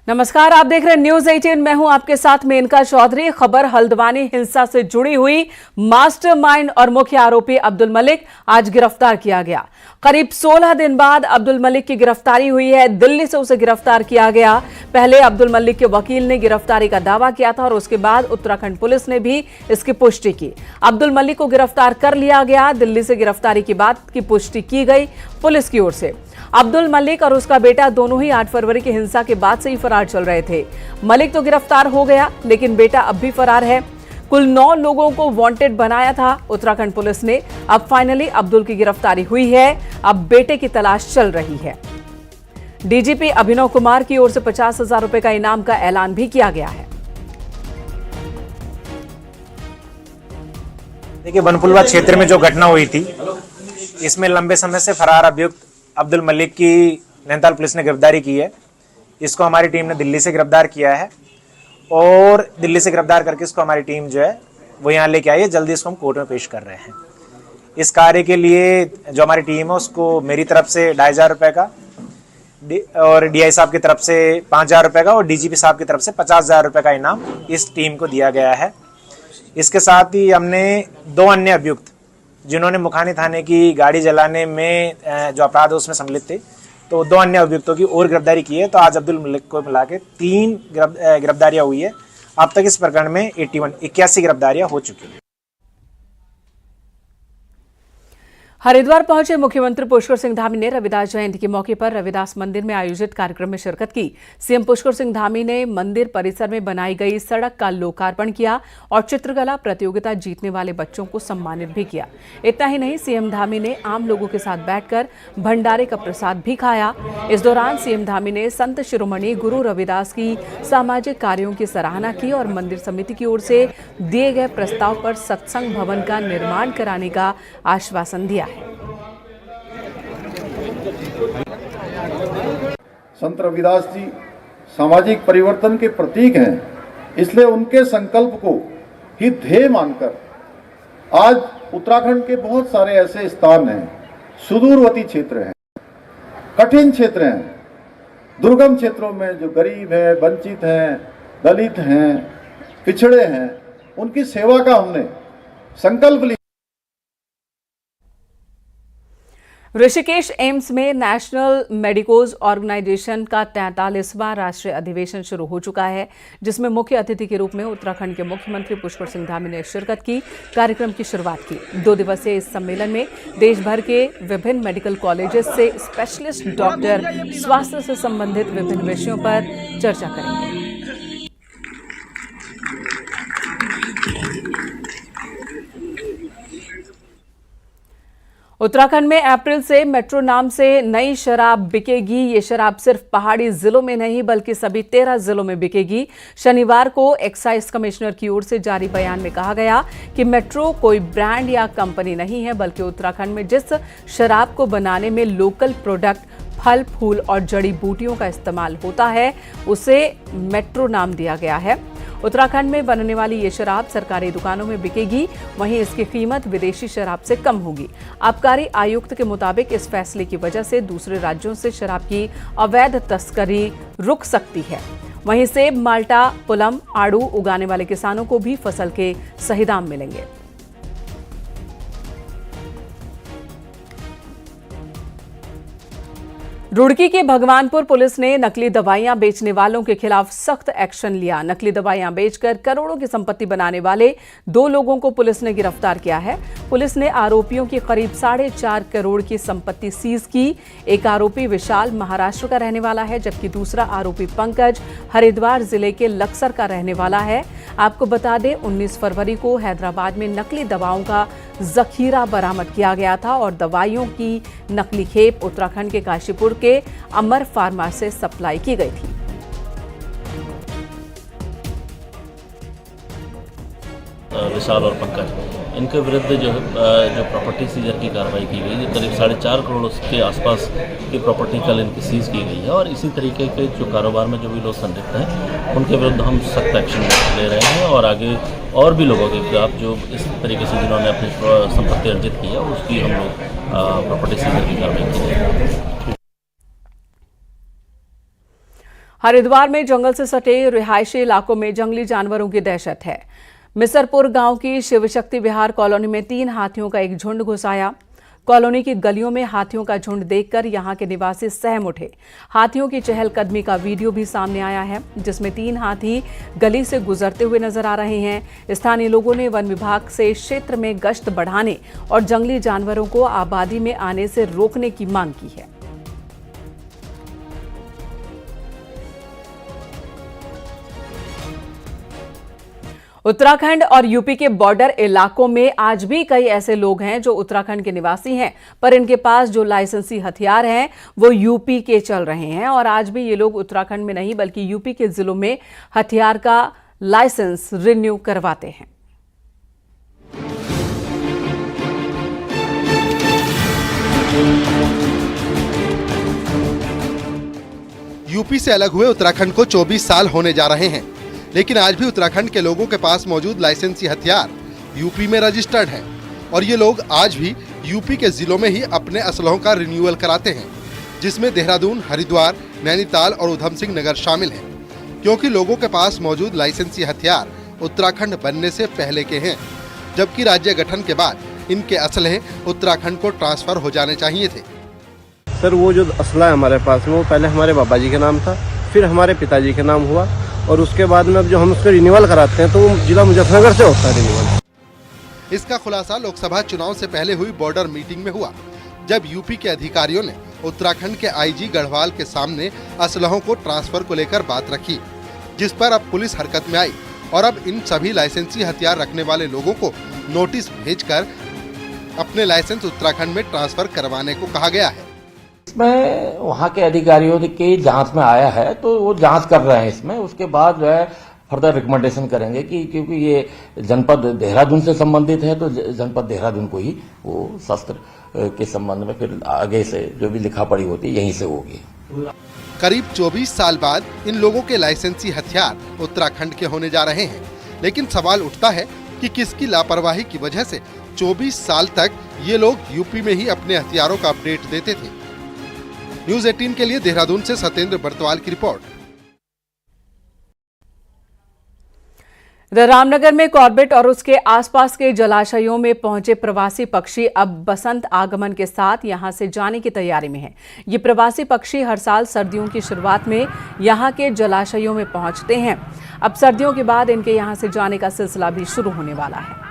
नमस्कार, आप देख रहे हैं न्यूज 18। मैं हूं आपके साथ मेनका चौधरी। खबर हल्द्वानी हिंसा से जुड़ी हुई मास्टरमाइंड और मुख्य आरोपी अब्दुल मलिक आज गिरफ्तार किया गया। करीब 16 दिन बाद अब्दुल मलिक की गिरफ्तारी हुई है। दिल्ली से उसे गिरफ्तार किया गया। पहले अब्दुल मलिक के वकील ने गिरफ्तारी का दावा किया था और उसके बाद उत्तराखंड पुलिस ने भी इसकी पुष्टि की। अब्दुल मलिक को गिरफ्तार कर लिया गया। दिल्ली से गिरफ्तारी की बात की पुष्टि की गई पुलिस की ओर से। अब्दुल मलिक और उसका बेटा दोनों ही 8 फरवरी की हिंसा के बाद से ही फरार चल रहे थे। मलिक तो गिरफ्तार हो गया, लेकिन बेटा अब भी फरार है। कुल 9 लोगों को वांटेड बनाया था उत्तराखंड पुलिस ने। अब फाइनली अब्दुल की गिरफ्तारी हुई है। अब बेटे की तलाश चल रही है। डीजीपी अभिनव कुमार की ओर से 50,000 रुपए का इनाम का ऐलान भी किया गया है। देखिए, बनपुलवा क्षेत्र में जो घटना हुई थी, इसमें लंबे समय से फरार अभियुक्त अब्दुल मलिक की नैनीताल पुलिस ने गिरफ्तारी की है। इसको हमारी टीम ने दिल्ली से गिरफ्तार किया है और दिल्ली से गिरफ्तार करके इसको हमारी टीम जो है वो यहाँ लेके आई है। जल्दी इसको हम कोर्ट में पेश कर रहे हैं। इस कार्य के लिए जो हमारी टीम है उसको मेरी तरफ से 2,500 रुपये का और डीआई साहब की तरफ से 5,000 रुपये का और डीजीपी साहब की तरफ से 50,000 रुपये का इनाम इस टीम को दिया गया है। इसके साथ ही हमने 2 अन्य अभियुक्त जिन्होंने मुखानी थाने की गाड़ी जलाने में जो अपराध उसमें सम्मिलित थे, तो 2 अन्य अभियुक्तों की और गिरफ्तारी की है। तो आज अब्दुल मलिक को मिला के 3 गिरफ्तारियां हुई है। अब तक इस प्रकरण में 81 गिरफ्तारियां हो चुकी हैं। हरिद्वार पहुंचे मुख्यमंत्री पुष्कर सिंह धामी ने रविदास जयंती के मौके पर रविदास मंदिर में आयोजित कार्यक्रम में शिरकत की। सीएम पुष्कर सिंह धामी ने मंदिर परिसर में बनाई गई सड़क का लोकार्पण किया और चित्रकला प्रतियोगिता जीतने वाले बच्चों को सम्मानित भी किया। इतना ही नहीं, सीएम धामी ने आम लोगों के साथ बैठकर भंडारे का प्रसाद भी खाया। इस दौरान सीएम धामी ने संत शिरोमणि गुरु रविदास की सामाजिक कार्यों की सराहना की और मंदिर समिति की ओर से दिए गए प्रस्ताव पर सत्संग भवन का निर्माण कराने का आश्वासन दिया। संत रविदास जी सामाजिक परिवर्तन के प्रतीक हैं, इसलिए उनके संकल्प को ही ध्येय मानकर आज उत्तराखंड के बहुत सारे ऐसे स्थान हैं, सुदूरवर्ती क्षेत्र हैं, कठिन क्षेत्र हैं, दुर्गम क्षेत्रों में जो गरीब हैं, वंचित हैं, दलित हैं, पिछड़े हैं, उनकी सेवा का हमने संकल्प लिया। ऋषिकेश एम्स में नेशनल मेडिकोज ऑर्गेनाइजेशन का 43वां राष्ट्रीय अधिवेशन शुरू हो चुका है, जिसमें मुख्य अतिथि के रूप में उत्तराखंड के मुख्यमंत्री पुष्कर सिंह धामी ने शिरकत की। कार्यक्रम की शुरुआत की। 2 दिवसीय इस सम्मेलन में देश भर के विभिन्न मेडिकल कॉलेजेस से स्पेशलिस्ट डॉक्टर स्वास्थ्य से संबंधित विभिन्न विषयों पर चर्चा करेंगे। उत्तराखंड में अप्रैल से मेट्रो नाम से नई शराब बिकेगी। ये शराब सिर्फ पहाड़ी जिलों में नहीं बल्कि सभी 13 जिलों में बिकेगी। शनिवार को एक्साइज कमिश्नर की ओर से जारी बयान में कहा गया कि मेट्रो कोई ब्रांड या कंपनी नहीं है, बल्कि उत्तराखंड में जिस शराब को बनाने में लोकल प्रोडक्ट, फल, फूल और जड़ी बूटियों का इस्तेमाल होता है, उसे मेट्रो नाम दिया गया है। उत्तराखंड में बनने वाली ये शराब सरकारी दुकानों में बिकेगी, वहीं इसकी कीमत विदेशी शराब से कम होगी। आबकारी आयुक्त के मुताबिक इस फैसले की वजह से दूसरे राज्यों से शराब की अवैध तस्करी रुक सकती है। वहीं सेब, माल्टा, पुलम, आड़ू उगाने वाले किसानों को भी फसल के सही दाम मिलेंगे। रुड़की के भगवानपुर पुलिस ने नकली दवाइयां बेचने वालों के खिलाफ सख्त एक्शन लिया। नकली दवाइयां बेचकर करोड़ों की संपत्ति बनाने वाले 2 लोगों को पुलिस ने गिरफ्तार किया है। पुलिस ने आरोपियों की करीब 4.5 करोड़ की संपत्ति सीज की। एक आरोपी विशाल महाराष्ट्र का रहने वाला है, जबकि दूसरा आरोपी पंकज हरिद्वार जिले के लक्सर का रहने वाला है। आपको बता दें, 19 फरवरी को हैदराबाद में नकली दवाओं का जखीरा बरामद किया गया था और दवाइयों की नकली खेप उत्तराखंड के काशीपुर के अमर फार्मा से सप्लाई की गई थी। विशाल और पंकज, इनके विरुद्ध जो प्रॉपर्टी सीजर की कार्रवाई की गई है। करीब 4.5 करोड़ के आसपास की प्रॉपर्टी कल इनकी सीज की गई है और इसी तरीके के जो कारोबार में जो भी लोग संलिप्त हैं उनके विरुद्ध हम सख्त एक्शन ले रहे हैं और आगे और भी लोगों के खिलाफ जो इस तरीके से जिन्होंने अपनी संपत्ति अर्जित की है उसकी हम लोग प्रॉपर्टी सीजर की कार्रवाई की जाएगी। हरिद्वार में जंगल से सटे रिहायशी इलाकों में जंगली जानवरों की दहशत है। मिसरपुर गांव की शिवशक्ति विहार कॉलोनी में 3 हाथियों का एक झुंड घुस आया। कॉलोनी की गलियों में हाथियों का झुंड देखकर यहां के निवासी सहम उठे। हाथियों की चहलकदमी का वीडियो भी सामने आया है, जिसमें 3 हाथी गली से गुजरते हुए नजर आ रहे हैं। स्थानीय लोगों ने वन विभाग से क्षेत्र में गश्त बढ़ाने और जंगली जानवरों को आबादी में आने से रोकने की मांग की है। उत्तराखंड और यूपी के बॉर्डर इलाकों में आज भी कई ऐसे लोग हैं जो उत्तराखंड के निवासी हैं, पर इनके पास जो लाइसेंसी हथियार हैं वो यूपी के चल रहे हैं। और आज भी ये लोग उत्तराखंड में नहीं बल्कि यूपी के जिलों में हथियार का लाइसेंस रिन्यू करवाते हैं। यूपी से अलग हुए उत्तराखंड को 24 साल होने जा रहे हैं, लेकिन आज भी उत्तराखंड के लोगों के पास मौजूद लाइसेंसी हथियार यूपी में रजिस्टर्ड हैं और ये लोग आज भी यूपी के जिलों में ही अपने असलहों का रिन्यूअल कराते हैं, जिसमें देहरादून, हरिद्वार, नैनीताल और उधम सिंह नगर शामिल हैं, क्योंकि लोगों के पास मौजूद लाइसेंसी हथियार उत्तराखंड बनने से पहले के हैं, जबकि राज्य गठन के बाद इनके असलहे उत्तराखंड को ट्रांसफर हो जाने चाहिए थे। सर, वो जो असला है हमारे पास में वो पहले हमारे बाबा जी के नाम था, फिर हमारे पिताजी के नाम हुआ और उसके बाद में अब जो हम उसको रिन्यूअल कराते हैं तो वो जिला मुजफ्फरनगर से होता है रिन्यूअल। इसका खुलासा लोकसभा चुनाव से पहले हुई बॉर्डर मीटिंग में हुआ, जब यूपी के अधिकारियों ने उत्तराखंड के आईजी गढ़वाल के सामने असलहों को ट्रांसफर को लेकर बात रखी, जिस पर अब पुलिस हरकत में आई और अब इन सभी लाइसेंसी हथियार रखने वाले लोगों को नोटिस भेजकर अपने लाइसेंस उत्तराखंड में ट्रांसफर करवाने को कहा गया है। इसमें वहाँ के अधिकारियों की जांच में आया है तो वो जांच कर रहे हैं इसमें, उसके बाद जो है फर्दर रिकमेंडेशन करेंगे कि क्योंकि ये जनपद देहरादून से संबंधित है तो जनपद देहरादून को ही वो शस्त्र के संबंध में फिर आगे से जो भी लिखा पढ़ी होती है यहीं से होगी। करीब 24 साल बाद इन लोगों के लाइसेंसी हथियार उत्तराखंड के होने जा रहे हैं, लेकिन सवाल उठता है कि किसकी लापरवाही की वजह से 24 साल तक ये लोग यूपी में ही अपने हथियारों का अपडेट देते थे। न्यूज़ 18 के लिए देहरादून से सत्येंद्र बर्तवाल की रिपोर्ट। रामनगर में कॉर्बेट और उसके आसपास के जलाशयों में पहुंचे प्रवासी पक्षी अब बसंत आगमन के साथ यहां से जाने की तैयारी में हैं। ये प्रवासी पक्षी हर साल सर्दियों की शुरुआत में यहां के जलाशयों में पहुंचते हैं। अब सर्दियों के बाद इनके यहां से जाने का सिलसिला भी शुरू होने वाला है।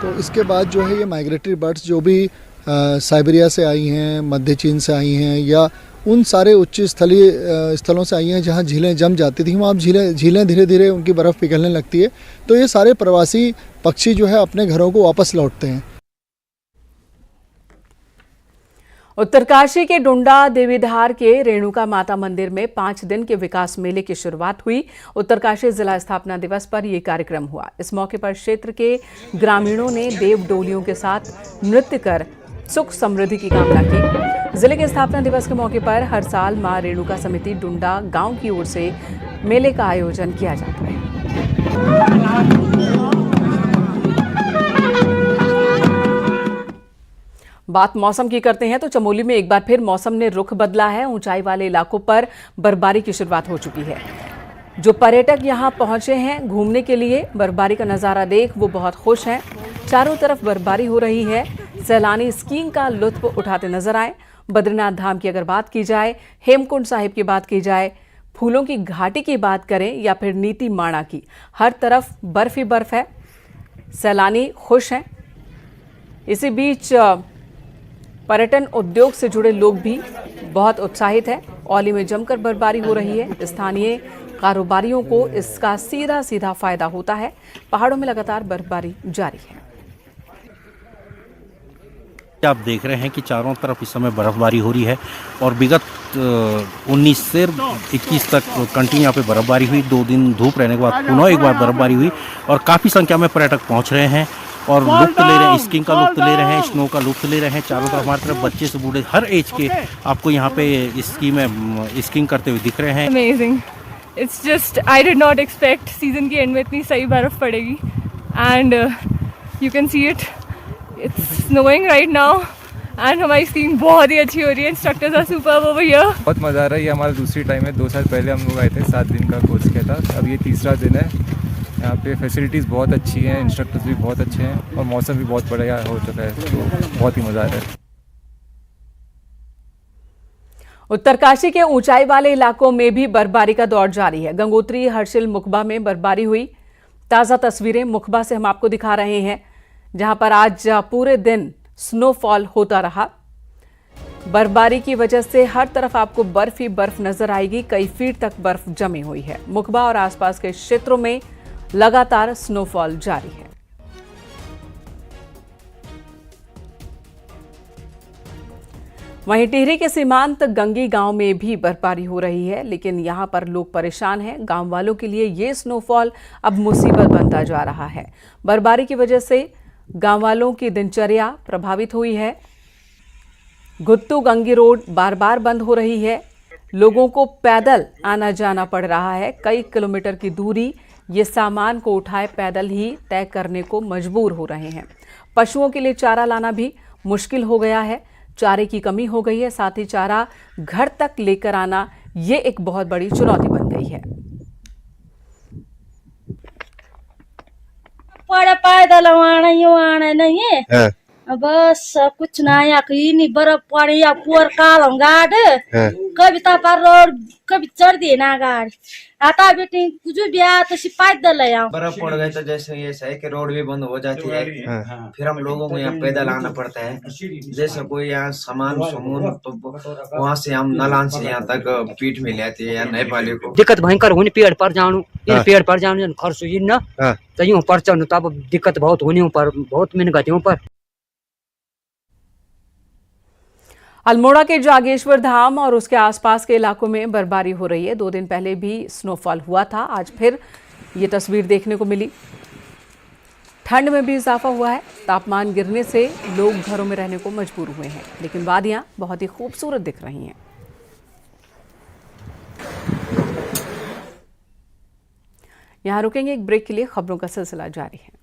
तो इसके बाद जो है ये माइग्रेटरी बर्ड्स जो भी साइबेरिया से आई हैं, मध्य चीन से आई हैं या उन सारे उच्च स्थलीय स्थलों से आई हैं जहां झीलें जम जाती थी, वहाँ अब झीलें धीरे धीरे उनकी बर्फ़ पिघलने लगती है, तो ये सारे प्रवासी पक्षी जो है अपने घरों को वापस लौटते हैं। उत्तरकाशी के डुंडा देवीधार के रेणुका माता मंदिर में 5 दिन के विकास मेले की शुरुआत हुई। उत्तरकाशी जिला स्थापना दिवस पर यह कार्यक्रम हुआ। इस मौके पर क्षेत्र के ग्रामीणों ने देव डोलियों के साथ नृत्य कर सुख समृद्धि की कामना की। जिले के स्थापना दिवस के मौके पर हर साल मां रेणुका समिति डुंडा गांव की ओर से मेले का आयोजन किया जाता है। बात मौसम की करते हैं तो चमोली में एक बार फिर मौसम ने रुख बदला है। ऊंचाई वाले इलाकों पर बर्फबारी की शुरुआत हो चुकी है। जो पर्यटक यहां पहुंचे हैं घूमने के लिए, बर्फबारी का नज़ारा देख वो बहुत खुश हैं। चारों तरफ बर्फबारी हो रही है। सैलानी स्कीइंग का लुत्फ उठाते नजर आए। बद्रीनाथ धाम की अगर बात की जाए, हेमकुंड साहिब की बात की जाए, फूलों की घाटी की बात करें या फिर नीति माणा की, हर तरफ बर्फ ही बर्फ है। सैलानी खुश हैं। इसी बीच पर्यटन उद्योग से जुड़े लोग भी बहुत उत्साहित हैं। औली में जमकर बर्फबारी हो रही है। स्थानीय कारोबारियों को इसका सीधा सीधा फायदा होता है। पहाड़ों में लगातार बर्फबारी जारी है। आप देख रहे हैं कि चारों तरफ इस समय बर्फबारी हो रही है और विगत 19 से 21 तक कंटिन्यू यहाँ पे बर्फबारी हुई। 2 दिन धूप रहने के बाद पुनः एक बार बर्फबारी हुई और काफ़ी संख्या में पर्यटक पहुँच रहे हैं और लुत्फ ले रहे हैं, स्कीइंग का लुत्फ ले रहे हैं, स्नो का लुत्फ ले रहे हैं। चारों तरफ हमारी तरफ बच्चे से बूढ़े हर एज के आपको यहाँ पे स्कीइंग करते हुए दिख रहे हैं। Amazing, it's just I did not expect season के एंड में इतनी सही बर्फ पड़ेगी and you can see it, it's snowing right now and हमारी स्कीइंग बहुत ही अच्छी हो रही है. Instructors are superb over here. बहुत मज़ा आ रहा है. ये हमारा दूसरी टाइम है. 2 साल पहले हम लोग आए थे, 7 दिन का कोर्स किया था. अब ये तीसरा दिन है. यहाँ पे फैसिलिटीज़ बहुत अच्छी हैं, इंस्ट्रक्टर्स भी बहुत अच्छे हैं और मौसम भी बहुत बढ़िया हो चुका है, तो बहुत ही मज़ा आ रहा है. उत्तरकाशी के ऊंचाई वाले इलाकों में भी बर्फबारी का दौर जारी है. गंगोत्री, हर्षिल, मुखबा में बर्फबारी हुई. ताज़ा तस्वीरें मुखबा से हम आपको दिखा रहे हैं, जहां पर आज पूरे दिन स्नोफॉल होता रहा. बर्फबारी की वजह से हर तरफ आपको बर्फ ही बर्फ नजर आएगी. कई फीट तक बर्फ जमी हुई है. मुखबा और आसपास के क्षेत्रों में लगातार स्नोफॉल जारी है. वहीं टिहरी के सीमांत गंगी गांव में भी बर्फबारी हो रही है, लेकिन यहां पर लोग परेशान हैं. गांव वालों के लिए ये स्नोफॉल अब मुसीबत बनता जा रहा है. बर्फबारी की वजह से गांव वालों की दिनचर्या प्रभावित हुई है. गुत्तू गंगी रोड बार बार बंद हो रही है. लोगों को पैदल आना जाना पड़ रहा है. कई किलोमीटर की दूरी ये सामान को उठाए पैदल ही तय करने को मजबूर हो रहे हैं. पशुओं के लिए चारा लाना भी मुश्किल हो गया है. चारे की कमी हो गई है. साथ ही चारा घर तक लेकर आना ये एक बहुत बड़ी चुनौती बन गई है. पैदल आना नहीं है. बस कुछ ना नहीं बर्फ पड़ी या पूर कालम गाड कभी तपा रोड कभी चढ़ दिए ना गाड़ी आता बेटी कुछ भी तो पैदल है. बर्फ पड़ गई तो जैसे ये है कि रोड भी बंद हो जाती है. फिर हम लोगों को यहाँ पैदल आना पड़ता है. जैसे कोई यहाँ सामान तो वहाँ से हम नालान से यहाँ तक पीठ में लेते हैं या नेपाली को दिक्कत भयंकर होनी. पेड़ पर जाऊँ पेड़ पर जाऊँ खर्च हुई ना तो यूँ पर चढ़ तब दिक्कत बहुत होनी. ऊपर बहुत मेहनत ऊपर. अल्मोड़ा के जागेश्वर धाम और उसके आसपास के इलाकों में बर्फबारी हो रही है. 2 दिन पहले भी स्नोफॉल हुआ था. आज फिर ये तस्वीर देखने को मिली. ठंड में भी इजाफा हुआ है. तापमान गिरने से लोग घरों में रहने को मजबूर हुए हैं, लेकिन वादियां बहुत ही खूबसूरत दिख रही हैं. यहां रुकेंगे एक ब्रेक के लिए. खबरों का सिलसिला जारी है.